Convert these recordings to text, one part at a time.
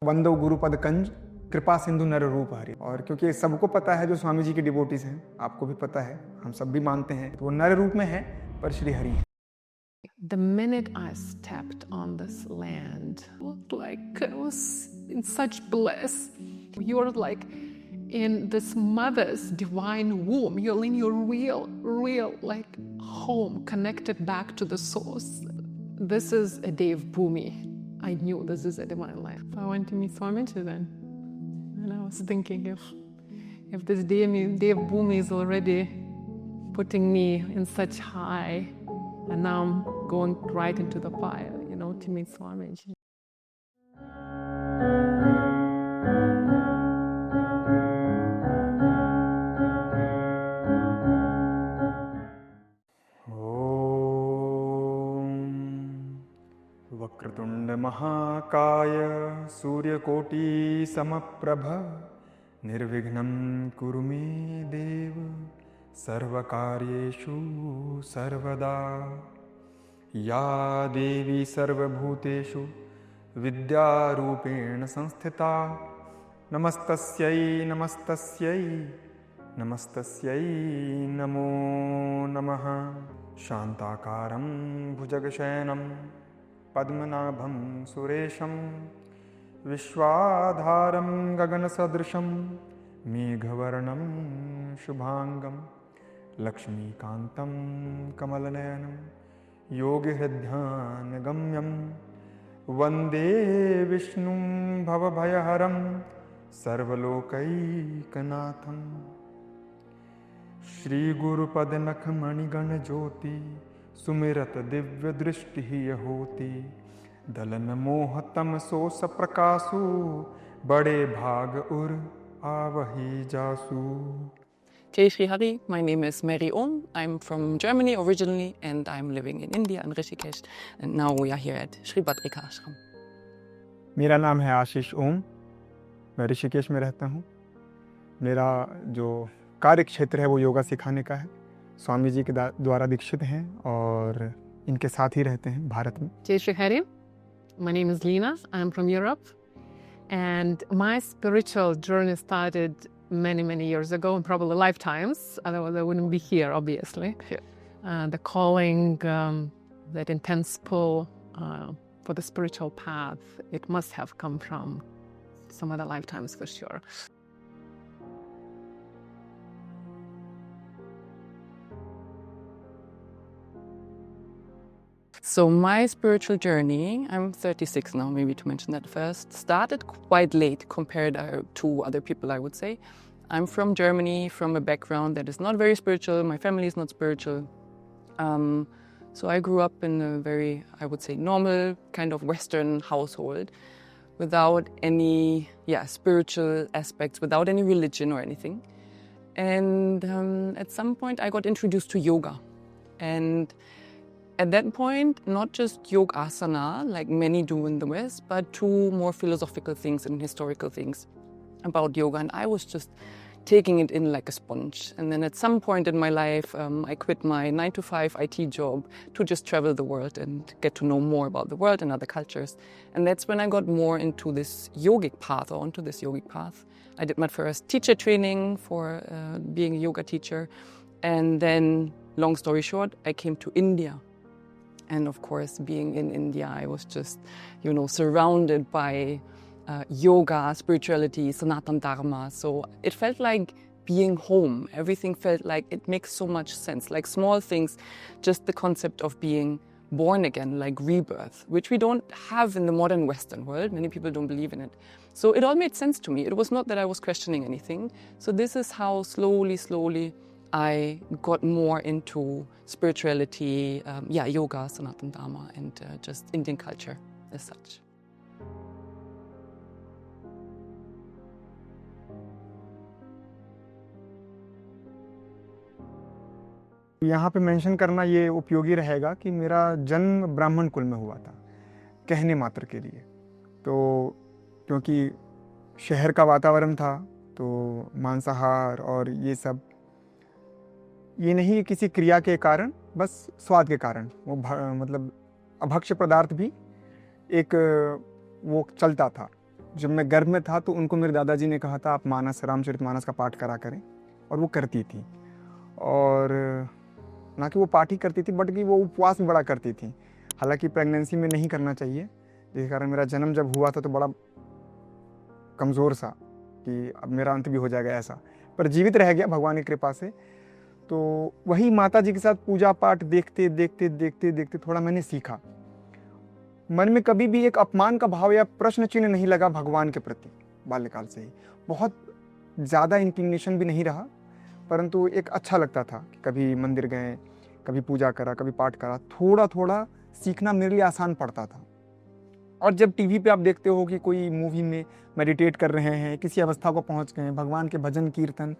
वंदो गुरुपद कंज कृपा सिंधु नर रूप हरि। और क्योंकि सबको पता है जो स्वामी जी के डिवोटीज हैं, आपको भी पता है, हम सब भी मानते हैं, तो वो नर रूप में है पर श्री हरि है। The minute I stepped on this land, like I was in such bliss. You're like in this mother's divine womb. You're in your real like home, connected back to the source. This is a day of Bhumi. I knew this is a divine life. I went to meet Swamiji then, and I was thinking if this day of Bhumi is already putting me in such high, and now I'm going right into the fire, to meet Swamiji. Vakratunda महाकाय सूर्यकोटि समप्रभ निर्विघ्नं कुरु मे देव सर्वकार्येषु सर्वदा। या देवी सर्वभूतेषु विद्यारूपेण संस्थिता नमस्तस्यै नमस्तस्यै नमस्तस्यै नमो नमः। शान्ताकारं भुजगशयनं पद्मनाभं सुरेशं विश्वाधारं गगनसदृशं मेघवर्णं शुभांगं लक्ष्मीकान्तं कमलनयनं योगिहृद्यानगम्यं वन्दे विष्णुं भवभयहरं सर्वलोकैकनाथं। श्रीगुरुपदनखमणिगणज्योति सुमिरत दिव्य दृष्टि होती दलन मोहतम सोस प्रकाशु बड़े भाग उर आवही जासु। Jai Shri Hari, my name is Mary Om. I'm from Germany originally and I'm living in India in Rishikesh, and now we are here at Shri Badrika Ashram. मेरा नाम है आशीष ओम, मैं ऋषिकेश में रहता हूँ। मेरा जो कार्य क्षेत्र है वो योगा सिखाने का है। स्वामी जी के द्वारा दीक्षित हैं और इनके साथ ही रहते हैं भारत में। Jai Shri Hari, my name is Lina. I'm from Europe, and my spiritual journey started many years ago, and probably lifetimes. Otherwise, I wouldn't be here, obviously. The calling, that intense pull for the spiritual path, it must have come from some other lifetimes for sure. So my spiritual journey, I'm 36 now, maybe to mention that first, started quite late compared to other people, I would say. I'm from Germany, from a background that is not very spiritual. My family is not spiritual. So I grew up in a very, I would say, normal kind of Western household without any spiritual aspects, without any religion or anything. And at some point I got introduced to yoga. And at that point, not just yogasana, like many do in the West, but two more philosophical things and historical things about yoga. And I was just taking it in like a sponge. And then at some point in my life, I quit my 9-to-5 IT job to just travel the world and get to know more about the world and other cultures. And that's when I got more into this yogic path, or onto this yogic path. I did my first teacher training for being a yoga teacher. And then, long story short, I came to India. And of course, being in India, I was just, surrounded by yoga, spirituality, Sanatan Dharma. So it felt like being home. Everything felt like it makes so much sense. Like small things, just the concept of being born again, like rebirth, which we don't have in the modern Western world. Many people don't believe in it. So it all made sense to me. It was not that I was questioning anything. So this is how slowly, I got more into spirituality, yoga, Sanatan Dharma, and just Indian culture as such. यहाँ पे mention करना ये उपयोगी रहेगा कि मेरा जन्म ब्राह्मण कुल में हुआ था, कहने मात्र के लिए। तो क्योंकि शहर का वातावरण था, तो मांसाहार और ये सब, ये नहीं किसी क्रिया के कारण, बस स्वाद के कारण वो मतलब अभक्ष्य पदार्थ भी एक वो चलता था। जब मैं गर्भ में था तो उनको मेरे दादाजी ने कहा था आप मानस, रामचरितमानस का पाठ करा करें, और वो करती थी। और ना कि वो पाठ ही करती थी बट कि वो उपवास भी बड़ा करती थी। हालांकि प्रेगनेंसी में नहीं करना चाहिए, जिस कारण मेरा जन्म जब हुआ था तो बड़ा कमज़ोर सा कि अब मेरा अंत भी हो जाएगा ऐसा, पर जीवित रह गया भगवान की कृपा से। तो वही माता जी के साथ पूजा पाठ देखते देखते देखते देखते थोड़ा मैंने सीखा। मन में कभी भी एक अपमान का भाव या प्रश्न चिन्ह नहीं लगा भगवान के प्रति, बाल्यकाल से ही। बहुत ज़्यादा इंक्लिनेशन भी नहीं रहा, परंतु एक अच्छा लगता था कि कभी मंदिर गए, कभी पूजा करा, कभी पाठ करा। थोड़ा थोड़ा सीखना मेरे लिए आसान पड़ता था। और जब टीवी पे आप देखते हो कि कोई मूवी में मेडिटेट कर रहे हैं, किसी अवस्था को पहुंच गए हैं, भगवान के भजन कीर्तन,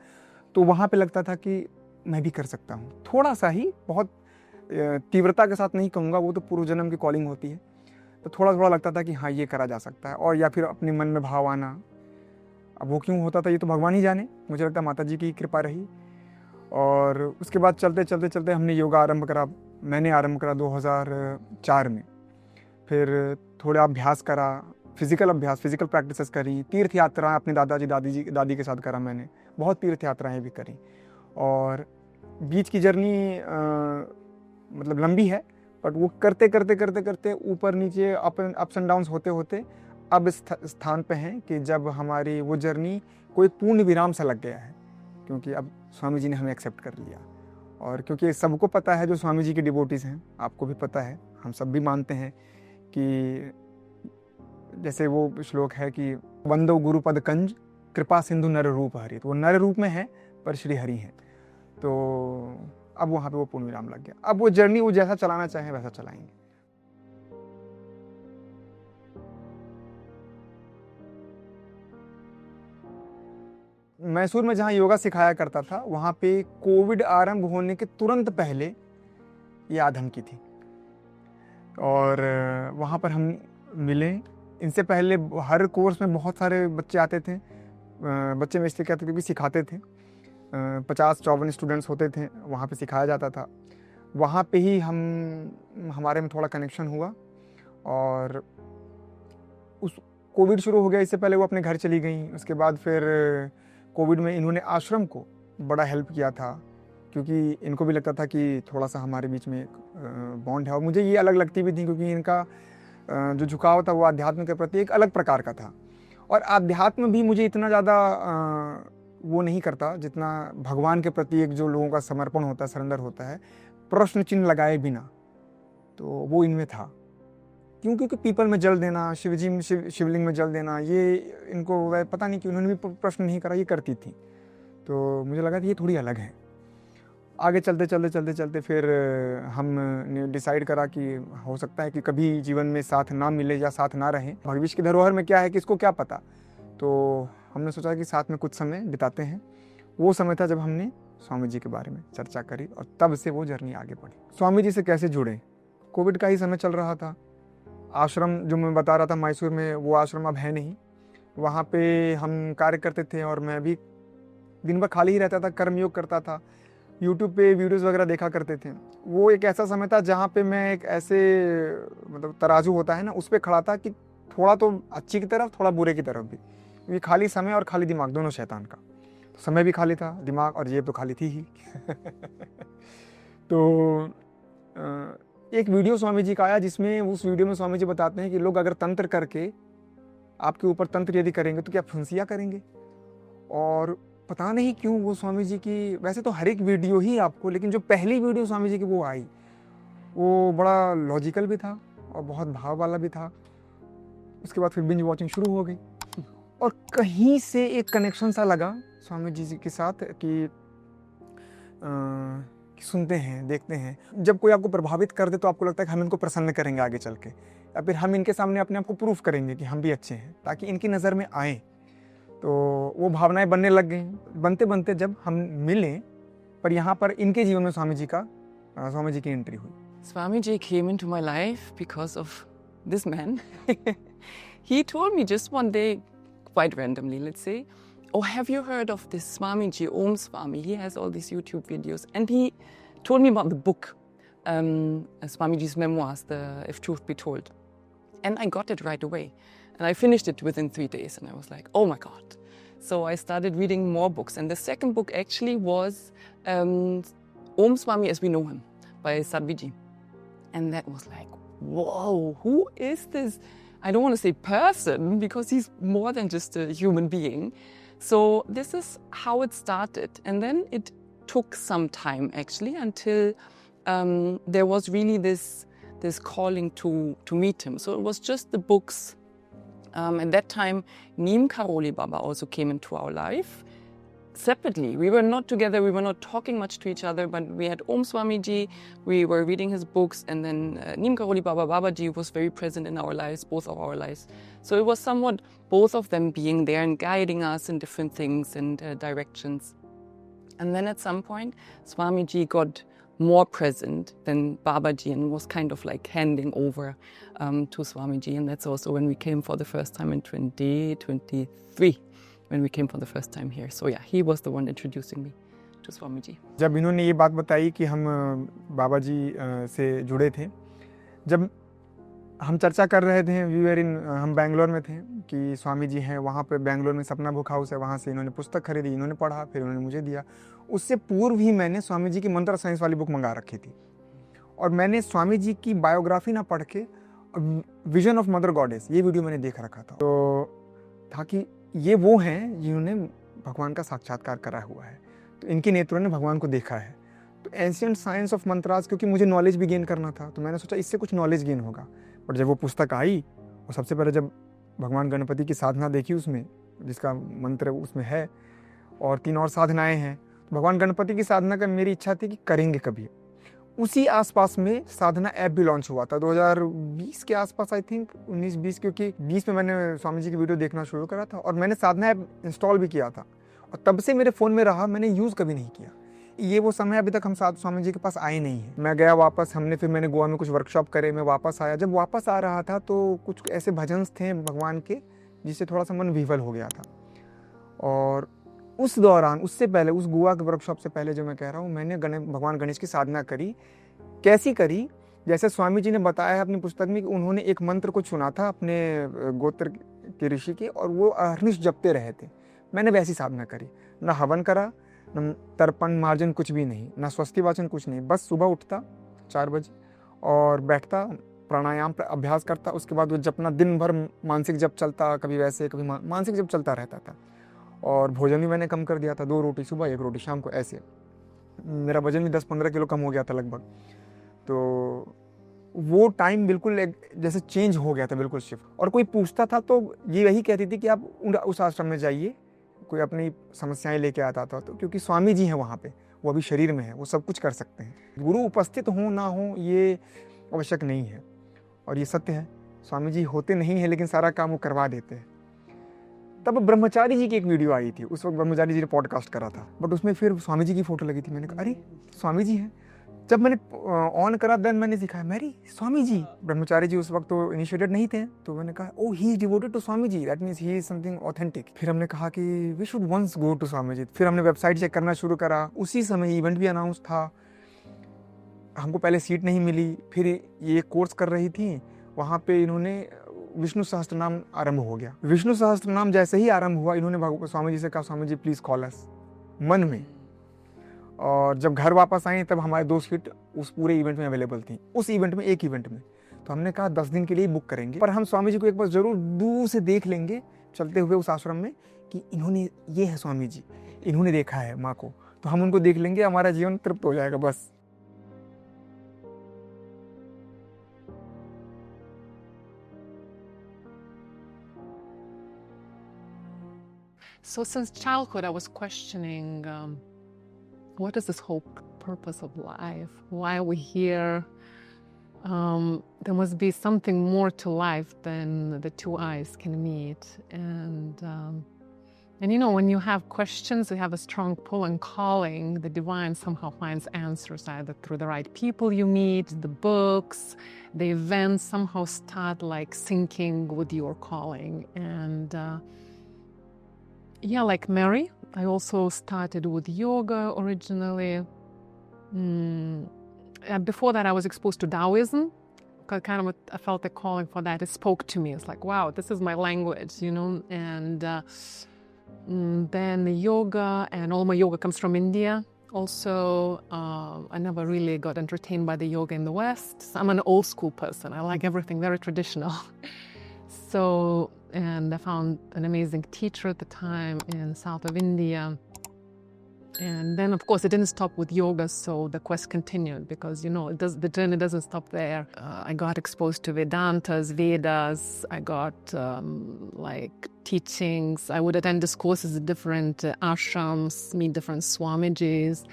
तो वहाँ पे लगता था कि मैं भी कर सकता हूँ। थोड़ा सा ही, बहुत तीव्रता के साथ नहीं कहूँगा, वो तो पूर्व जन्म की कॉलिंग होती है। तो थोड़ा थोड़ा लगता था कि हाँ ये करा जा सकता है। और या फिर अपने मन में भाव आना, अब वो क्यों होता था ये तो भगवान ही जाने, मुझे लगता है माता जी की कृपा रही। और उसके बाद चलते चलते चलते हमने योगा आरंभ करा। मैंने आरंभ करा 2004 में। फिर थोड़ा अभ्यास करा, फिजिकल अभ्यास, फिजिकल प्रैक्टिसेस करी, तीर्थ यात्राएं अपने दादी के साथ करा मैंने, बहुत तीर्थ यात्राएं भी करी। और बीच की जर्नी मतलब लंबी है, बट वो करते करते करते करते ऊपर नीचे अप्स एंड डाउन्स होते होते अब इस स्थान पे हैं कि जब हमारी वो जर्नी कोई पूर्ण विराम सा लग गया है, क्योंकि अब स्वामी जी ने हमें एक्सेप्ट कर लिया। और क्योंकि सबको पता है जो स्वामी जी के डिवोटीज़ हैं, आपको भी पता है, हम सब भी मानते हैं कि जैसे वो श्लोक है कि वंदो गुरुपद कंज कृपा सिंधु नर रूप हरि, तो वो नर रूप में है पर श्री हरि हैं। तो अब वहाँ पे वो पूर्ण विराम लग गया। अब वो जर्नी वो जैसा चलाना चाहें वैसा चलाएंगे। मैसूर में जहाँ योगा सिखाया करता था, वहाँ पे कोविड आरंभ होने के तुरंत पहले ये आधमकी थी। और वहाँ पर हम मिले। इनसे पहले हर कोर्स में बहुत सारे बच्चे आते थे। बच्चे में इसलिए कहते थे क्योंकि सिखाते थे। 50-54 स्टूडेंट्स होते थे, वहाँ पे सिखाया जाता था। वहाँ पे ही हमारे में थोड़ा कनेक्शन हुआ। और उस कोविड शुरू हो गया, इससे पहले वो अपने घर चली गई। उसके बाद फिर कोविड में इन्होंने आश्रम को बड़ा हेल्प किया था, क्योंकि इनको भी लगता था कि थोड़ा सा हमारे बीच में बॉन्ड है। और मुझे ये अलग लगती भी थी, क्योंकि इनका जो झुकाव था वो आध्यात्म के प्रति एक अलग प्रकार का था। और आध्यात्म भी मुझे इतना ज़्यादा वो नहीं करता जितना भगवान के प्रति एक जो लोगों का समर्पण होता है, सरेंडर होता है, प्रश्न चिन्ह लगाए बिना, तो वो इनमें था। क्योंकि पीपल में जल देना, शिवलिंग में जल देना, ये इनको वह पता नहीं कि उन्होंने भी प्रश्न नहीं करा, ये करती थी। तो मुझे लगा कि ये थोड़ी अलग है। आगे चलते चलते चलते चलते फिर हमने डिसाइड करा कि हो सकता है कि कभी जीवन में साथ ना मिले या साथ ना रहें। भविष्य की धरोहर में क्या है किसको क्या पता। तो हमने सोचा कि साथ में कुछ समय बिताते हैं। वो समय था जब हमने स्वामी जी के बारे में चर्चा करी, और तब से वो जर्नी आगे बढ़ी। स्वामी जी से कैसे जुड़े? कोविड का ही समय चल रहा था। आश्रम जो मैं बता रहा था मैसूर में, वो आश्रम अब है नहीं। वहाँ पे हम कार्य करते थे और मैं भी दिन भर खाली ही रहता था, कर्मयोग करता था, यूट्यूब पे वीडियोस वगैरह देखा करते थे। वो एक ऐसा समय था जहाँ पे मैं एक ऐसे मतलब तराजू होता है ना, उस पर खड़ा था कि थोड़ा तो अच्छी की तरफ, थोड़ा बुरे की तरफ भी। क्योंकि खाली समय और खाली दिमाग दोनों शैतान का। तो समय भी खाली था, दिमाग और जेब तो खाली थी ही। तो एक वीडियो स्वामी जी का आया, जिसमें उस वीडियो में स्वामी जी बताते हैं कि लोग अगर तंत्र करके आपके ऊपर तंत्र यदि करेंगे तो क्या फुंसियाँ करेंगे। और पता नहीं क्यों वो स्वामी जी की, वैसे तो हर एक वीडियो ही आपको, लेकिन जो पहली वीडियो स्वामी जी की वो आई, वो बड़ा लॉजिकल भी था और बहुत भाव वाला भी था। उसके बाद फिर बिंज वॉचिंग शुरू हो गई, और कहीं से एक कनेक्शन सा लगा स्वामी जी के साथ कि सुनते हैं, देखते हैं। जब कोई आपको प्रभावित कर दे तो आपको लगता है कि हम इनको प्रसन्न करेंगे आगे चल के, या फिर हम इनके सामने अपने आप को प्रूफ करेंगे कि हम भी अच्छे हैं, ताकि इनकी नज़र में आए। तो वो भावनाएं बनने लग गई। बनते बनते जब हम मिले, पर यहाँ पर इनके जीवन में स्वामी जी की एंट्री हुई। Swamiji came into my life because of this man. He told me just one day, quite randomly, let's say, oh, have you heard of this Swamiji, Om Swami? He has all these YouTube videos. And he told me about the book, Swamiji's memoirs, If Truth Be Told. And I got it right away. And I finished it within 3 days, and I was like, oh my God. So I started reading more books. And the second book actually was Om Swami as we know him by Swamiji. And that was like, whoa, who is this? I don't want to say person, because he's more than just a human being. So this is how it started. And then it took some time actually until there was really this calling to meet him. So it was just the books. At that time, Neem Karoli Baba also came into our life separately. We were not together, we were not talking much to each other, but we had Om Swamiji, we were reading his books, and then Neem Karoli Baba Babaji was very present in our lives, both of our lives. So it was somewhat both of them being there and guiding us in different things and directions. And then at some point, Swamiji got more present than Babaji and was kind of like handing over to Swamiji. And that's also when we came for the first time in 2023, when we came for the first time here. So yeah, he was the one introducing me to Swamiji. जब इन्होंने ये बात बताई कि हम बाबाजी से जुड़े थे, जब हम चर्चा कर रहे थे, हम बैंगलोर में थे कि स्वामी जी हैं वहाँ पे, बैंगलोर में सपना बुक हाउस है, वहाँ से इन्होंने पुस्तक खरीदी, इन्होंने पढ़ा, फिर उन्होंने मुझे दिया। उससे पूर्व ही मैंने स्वामी जी की मंत्र साइंस वाली बुक मंगा रखी थी, और मैंने स्वामी जी की बायोग्राफी ना पढ़ के विजन ऑफ मदर गॉडेस ये वीडियो मैंने देख रखा था। तो था कि ये वो हैं जिन्होंने भगवान का साक्षात्कार करा हुआ है, तो इनके नेत्रों ने भगवान को देखा है। तो एंशिएंट साइंस ऑफ मंत्रास, क्योंकि मुझे नॉलेज भी गेन करना था, तो मैंने सोचा इससे कुछ नॉलेज गेन होगा। बट जब वो पुस्तक आई, और सबसे पहले जब भगवान गणपति की साधना देखी उसमें, जिसका मंत्र उसमें है, और 3 और साधनाएं हैं, तो भगवान गणपति की साधना का मेरी इच्छा थी कि करेंगे कभी। उसी आसपास में साधना ऐप भी लॉन्च हुआ था 2020 के आसपास, आई थिंक 19-20, क्योंकि 20 में मैंने स्वामी जी की वीडियो देखना शुरू करा था और मैंने साधना ऐप इंस्टॉल भी किया था, और तब से मेरे फ़ोन में रहा, मैंने यूज़ कभी नहीं किया। ये वो समय अभी तक हम स्वामी जी के पास आए नहीं हैं। मैं गया वापस, फिर मैंने गोवा में कुछ वर्कशॉप करे, मैं वापस आया। जब वापस आ रहा था तो कुछ ऐसे भजन थे भगवान के जिससे थोड़ा सा मन विह्वल हो गया था। और उस दौरान, उससे पहले, उस गोवा के वर्कशॉप से पहले जो मैं कह रहा हूँ, मैंने भगवान गणेश की साधना करी। कैसी करी? जैसे स्वामी जी ने बताया है अपनी पुस्तक में कि उन्होंने एक मंत्र को चुना था अपने गोत्र के ऋषि के, और वो अहर्निश जपते रहे थे। मैंने वैसी साधना करी, ना हवन करा, न तर्पण मार्जन कुछ भी नहीं, ना स्वस्ति वाचन कुछ नहीं। बस सुबह उठता 4 बजे और बैठता, प्राणायाम अभ्यास करता, उसके बाद वो जपना, दिन भर मानसिक जप चलता, कभी वैसे कभी मानसिक जप चलता रहता था। और भोजन भी मैंने कम कर दिया था, 2 रोटी सुबह 1 रोटी शाम को, ऐसे। मेरा वजन भी 10-15 किलो कम हो गया था लगभग। तो वो टाइम बिल्कुल एक जैसे चेंज हो गया था, बिल्कुल शिफ्ट। और कोई पूछता था तो ये वही कहती थी कि आप उस आश्रम में जाइए, कोई अपनी समस्याएं लेके आता था, तो क्योंकि स्वामी जी हैं वहाँ पे, वो अभी शरीर में है, वो सब कुछ कर सकते हैं। गुरु उपस्थित हो ना हो ये आवश्यक नहीं है, और ये सत्य है। स्वामी जी होते नहीं हैं लेकिन सारा काम वो करवा देते हैं। तब ब्रह्मचारी जी की एक वीडियो आई थी, उस वक्त ब्रह्मचारी जी ने पॉडकास्ट करा था, बट उसमें फिर स्वामी जी की फोटो लगी थी। मैंने कहा अरे स्वामी जी हैं। जब मैंने ऑन करा, देन मैंने सिखाया, मेरी स्वामी जी। ब्रह्मचारी जी उस वक्त तो इनिशिएटेड नहीं थे, तो मैंने कहा oh he is devoted to Swami ji, that means he is something authentic. फिर हमने कहा कि we should once go to Swami ji. फिर हमने वेबसाइट चेक करना शुरू करा, उसी समय इवेंट भी अनाउंस था। हमको पहले सीट नहीं मिली, फिर ये कोर्स कर रही थी, वहाँ पे इन्होंने विष्णु सहस्त्र नाम आरंभ हो गया। विष्णु सहस्त्र नाम जैसे ही आरंभ हुआ, इन्होंने स्वामी जी से कहा, स्वामी जी प्लीज कॉल अस, मन में। और जब घर वापस आए तब हमारे 2 सीट उस पूरे इवेंट में अवेलेबल थी, उस इवेंट में, एक इवेंट में। तो हमने कहा 10 दिन के लिए बुक करेंगे, पर हम स्वामी जी को एक बार जरूर दूर से देख लेंगे चलते हुए उस आश्रम में, कि इन्होंने, ये है स्वामी जी, इन्होंने देखा है माँ को, तो हम उनको देख लेंगे, हमारा जीवन तृप्त हो जाएगा बस। So since childhood, I was questioning, what is this whole purpose of life? Why are we here? There must be something more to life than the 2 eyes can meet. And you know, when you have questions, you have a strong pull and calling. The divine somehow finds answers either through the right people you meet, the books, the events somehow start like syncing with your calling. And yeah, like Mary, I also started with yoga originally. Before that, I was exposed to Taoism, kind of I felt a calling for that. It spoke to me. It's like, wow, this is my language, you know. And then the yoga, and all my yoga comes from India. Also, I never really got entertained by the yoga in the West. So I'm an old school person. I like everything very traditional. So, and I found an amazing teacher at the time in the south of India. And then, of course, it didn't stop with yoga, so the quest continued because, you know, the journey doesn't stop there. I got exposed to Vedantas, Vedas. I got, teachings. I would attend these courses at different ashrams, meet different Swamijis.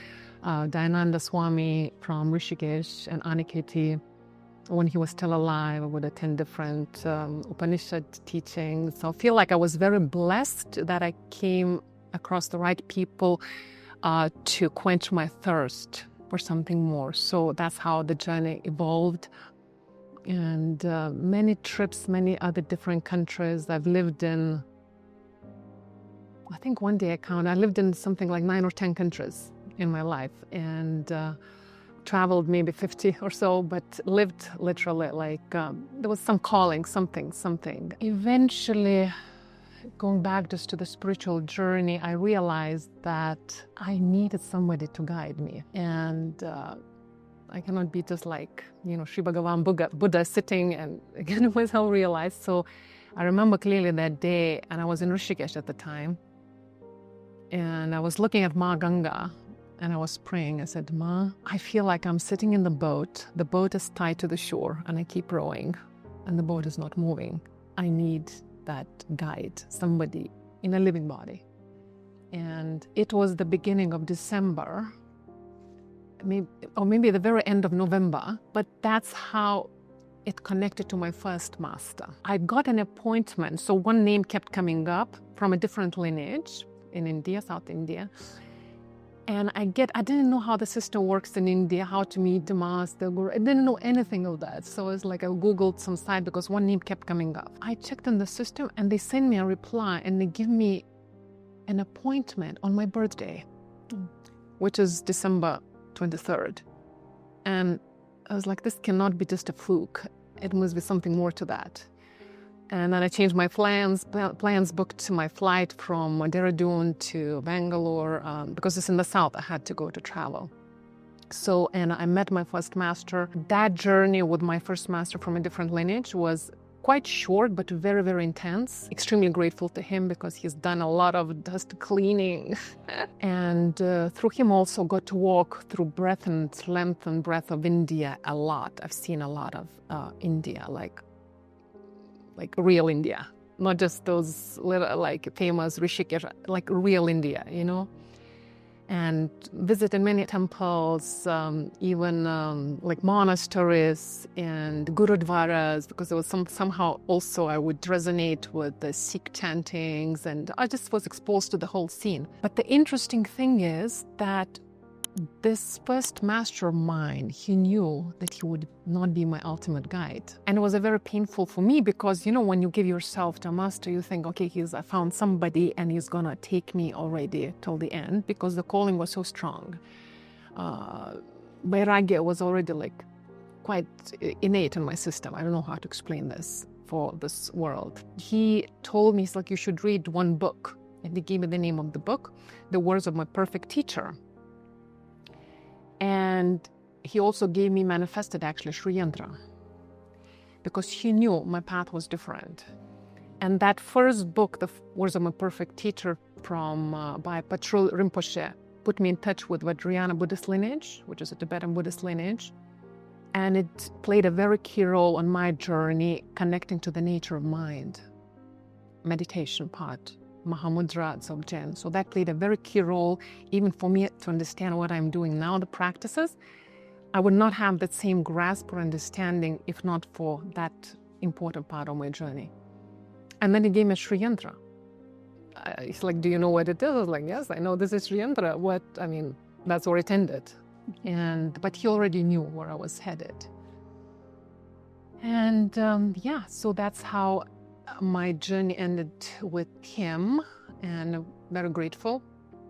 Dayananda Swami from Rishikesh and Aniketi. When he was still alive, I would attend different Upanishad teachings. So I feel like I was very blessed that I came across the right people to quench my thirst for something more. So that's how the journey evolved. And many trips, many other different countries. I've lived in, I think one day I lived in something like 9 or 10 countries in my life. And traveled maybe 50 or so, but lived literally like there was some calling, something. Eventually, going back just to the spiritual journey, I realized that I needed somebody to guide me. And I cannot be just like, you know, Sri Bhagavan Buddha sitting and again it was how I realized. So I remember clearly that day, and I was in Rishikesh at the time. And I was looking at Ma Ganga and I was praying. I said, Ma, I feel like I'm sitting in the boat. The boat is tied to the shore and I keep rowing and the boat is not moving. I need that guide, somebody in a living body. And it was the beginning of December, maybe the very end of November, but that's how it connected to my first master. I got an appointment, so one name kept coming up from a different lineage in India, South India. And I didn't know how the system works in India, how to meet the master, guru. I didn't know anything of that. So it's like I Googled some site because one name kept coming up. I checked in the system and they sent me a reply and they give me an appointment on my birthday, which is December 23rd. And I was like, this cannot be just a fluke. It must be something more to that. And then I changed my plans, booked my flight from Dehradun to Bangalore, because it's in the south, I had to go to travel. So, and I met my first master. That journey with my first master from a different lineage was quite short, but very, very intense. Extremely grateful to him because he's done a lot of dust cleaning. And through him also got to walk through breadth and length and breadth of India a lot. I've seen a lot of India, like real India, not just those little like famous Rishikesh, like real India, you know, and visited many temples, even like monasteries and gurudwaras, because there was somehow also I would resonate with the Sikh chantings, and I just was exposed to the whole scene. But the interesting thing is that this first master of mine, he knew that he would not be my ultimate guide. And it was very painful for me because, you know, when you give yourself to a master, you think, okay, I found somebody and he's gonna take me already till the end, because the calling was so strong. Vairagya was already like quite innate in my system. I don't know how to explain this for this world. He told me, he's like, you should read one book. And he gave me the name of the book, The Words of My Perfect Teacher. And he also gave me, manifested actually, Sri Yantra, because he knew my path was different. And that first book, The Words of My Perfect Teacher, by Patrul Rinpoche, put me in touch with Vajrayana Buddhist lineage, which is a Tibetan Buddhist lineage. And it played a very key role on my journey, connecting to the nature of mind, meditation part, Mahamudra, Dzogchen. So that played a very key role, even for me to understand what I'm doing now, the practices. I would not have that same grasp or understanding if not for that important part of my journey. And then he gave me Sri Yantra. He's like, do you know what it is? I was like, yes, I know this is Sri Yantra. That's where it ended. But he already knew where I was headed. And so that's how my journey ended with him, and I'm very grateful.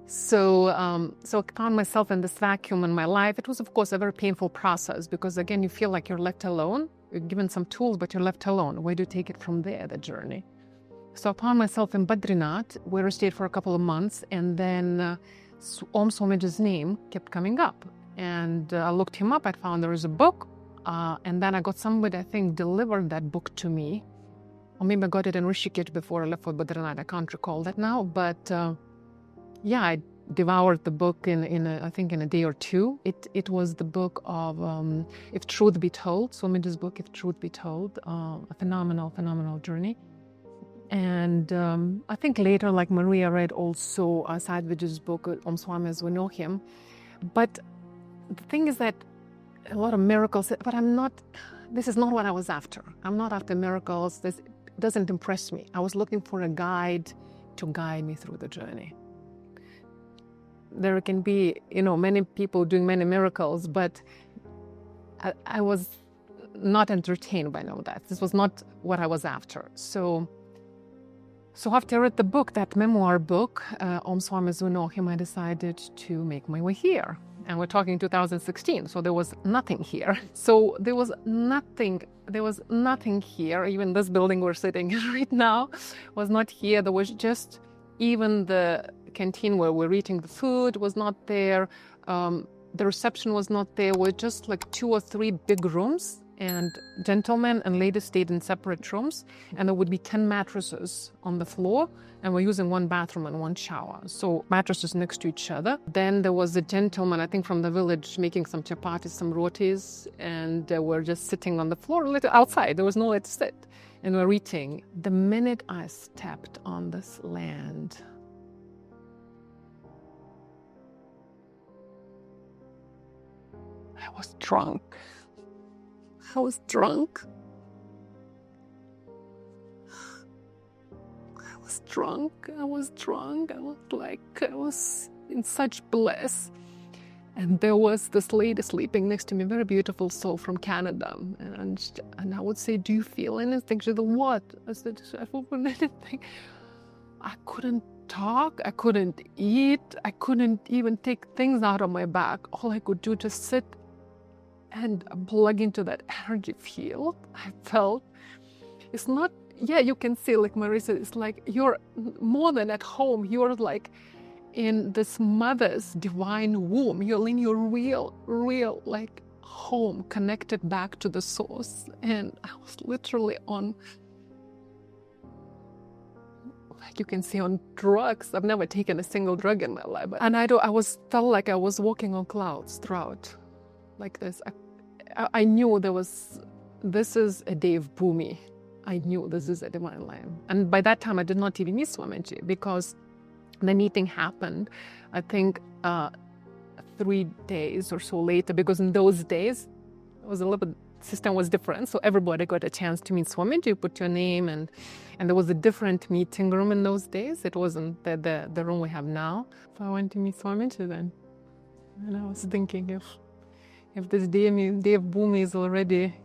So I found myself in this vacuum in my life. It was, of course, a very painful process because, again, you feel like you're left alone given some tools, but you're left alone. Where do you take it from there, the journey? So I found myself in Badrinath, where I stayed for a couple of months, and then Om Swamiji's name kept coming up. And I looked him up, I found there was a book, and then I got somebody, I think, delivered that book to me. Or maybe I got it in Rishikesh before I left for Badrinath, I can't recall that now. But yeah, I devoured the book I think in a day or two. It was the book of If Truth Be Told, Swamiji's book, If Truth Be Told, a phenomenal journey. And I think later, like Maria read also Sadhviji's book, Om Swami as we know him. But the thing is that a lot of miracles, but this is not what I was after. I'm not after miracles. This doesn't impress me. I was looking for a guide to guide me through the journey. There can be, many people doing many miracles, but I was not entertained by all that. This was not what I was after. So after I read the book, that memoir book, Om Swami as we know him, I decided to make my way here. And we're talking 2016, so there was nothing here. So there was nothing here. Even this building we're sitting in right now was not here. There was just, even the canteen where we're eating the food was not there. The reception was not there. Were just like 2 or 3 big rooms, and gentlemen and ladies stayed in separate rooms, and there would be 10 mattresses on the floor, and we're using 1 bathroom and 1 shower. So mattresses next to each other. Then there was a gentleman, I think from the village, making some chapatis, some rotis, and we're just sitting on the floor, a little outside. There was nowhere to sit, and we're eating. The minute I stepped on this land, I was drunk. I was drunk. I was in such bliss. And there was this lady sleeping next to me, very beautiful soul from Canada. And I would say, do you feel anything? She said, what? I said, I don't feel anything. I couldn't talk. I couldn't eat. I couldn't even take things out of my back. All I could do just sit and plug into that energy field. I felt it's not, you can see, like Marisa, it's like you're more than at home. You're like in this mother's divine womb. You're in your real like home, connected back to the source. And I was literally on, like you can see, on drugs. I've never taken a single drug in my life. And I felt like I was walking on clouds throughout. Like this, I knew this is a day of Bhumi. I knew this is a divine line. And by that time, I did not even meet Swamiji, because the meeting happened, I think, 3 days or so later, because in those days, it was a little bit, system was different. So everybody got a chance to meet Swamiji, put your name, and there was a different meeting room in those days. It wasn't the room we have now. So I went to meet Swamiji then. And I was thinking, if this day of Bhumi is already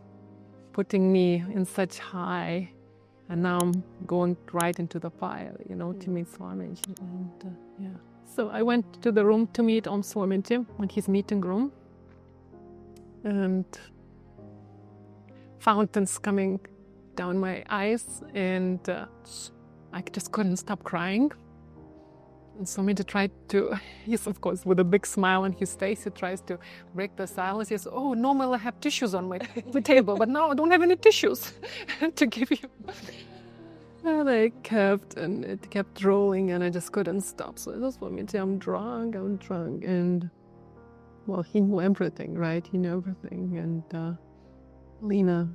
putting me in such high, and now I'm going right into the fire, to meet Swamiji. And so I went to the room to meet Om Swamiji in his meeting room, and fountains coming down my eyes, and I just couldn't stop crying. And Swamiji tried to, he's of course with a big smile on his face, he tries to break the silence. He says, oh, normally I have tissues on my table, but now I don't have any tissues to give you. And it kept rolling, and I just couldn't stop. So that's Swamiji, I'm drunk. And well, he knew everything, right? He knew everything. And Lina,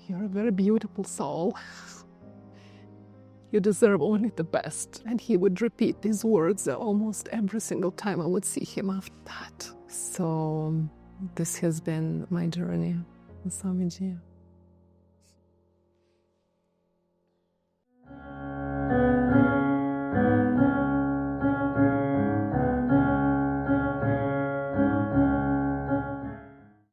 you're a very beautiful soul. You deserve only the best. And he would repeat these words almost every single time I would see him after that. So this has been my journey with Swamiji.